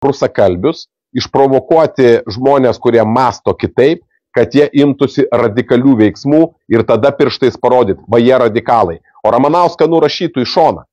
rusakalbius, išprovokuoti žmonės, kurie masto kitaip, kad jie imtųsi radikalių veiksmų ir tada pirštais parodyti, va jie radikalai. O Ramanauską nurašytų į šoną.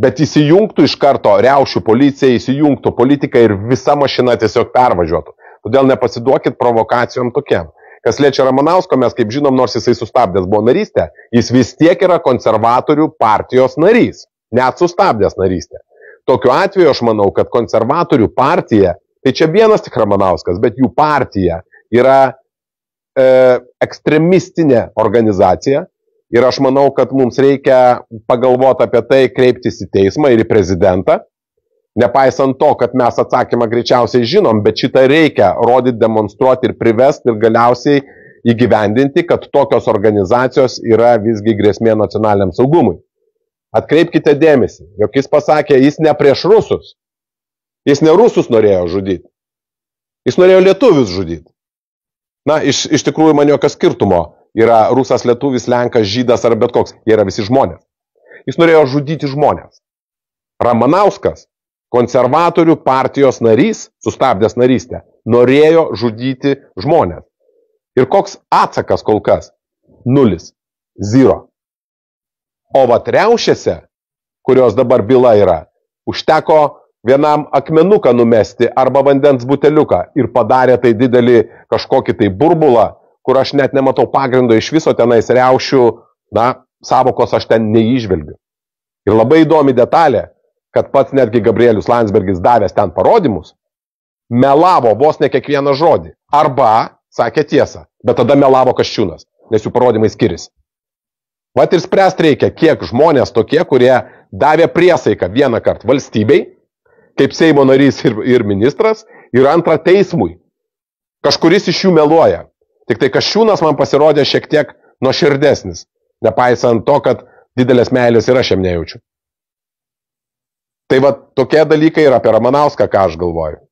Bet įsijungtų iš karto riaušių policija, įsijungtų politika ir visa mašina tiesiog pervažiuotų. Todėl nepasiduokit provokacijom tokiam. Kas liečia Ramanausko, mes kaip žinom, nors jisai sustabdęs buvo narystę, jis vis tiek yra konservatorių partijos narys, net sustabdęs narystę. Tokiu atveju aš manau, kad konservatorių partija, tai čia vienas tik Ramanauskas, bet jų partija yra ekstremistinė organizacija ir aš manau, kad mums reikia pagalvoti apie tai, kreiptis į teismą ir į prezidentą. Nepaisant to, kad mes atsakymą greičiausiai žinom, bet šitą reikia rodyti, demonstruoti ir privesti ir galiausiai įgyvendinti, kad tokios organizacijos yra visgi grėsmė nacionaliniam saugumui. Atkreipkite dėmesį, jog jis pasakė, jis ne prieš rusus. Jis ne rusus norėjo žudyti. Jis norėjo lietuvius žudyti. Na, iš tikrųjų man jokio skirtumo yra rusas, lietuvis, lenkas, žydas ar bet koks. Jie yra visi žmonės. Jis norėjo žudyti žmonės. Ramanauskas, konservatorių partijos narys, sustabdęs narystę, norėjo žudyti žmonės. Ir koks atsakas kol kas? 0. 0. O vat riaušėse, kurios dabar byla yra, užteko vienam akmenuką numesti arba vandens buteliuką ir padarė tai didelį kažkokį tai burbulą, kur aš net nematau pagrindo iš viso tenais riaušių, savokos aš ten neįžvelgiu. Ir labai įdomi detalė, kad pats netgi Gabrielius Landsbergis davęs ten parodymus, melavo vos ne kiekvieną žodį. Arba sakė tiesą, bet tada melavo Kasčiūnas, nes jų parodymai skiriasi. Vat ir spręst reikia, kiek žmonės tokie, kurie davė priesaiką vieną kartą valstybei, kaip Seimo narys ir ministras, ir antrą teismui. Kažkuris iš jų meluoja. Tik tai Kasčiūnas man pasirodė šiek tiek nuoširdesnis, nepaisant to, kad didelės meilės ir aš jam nejaučiu. Tai va tokie dalykai yra apie Ramanauską, ką aš galvoju.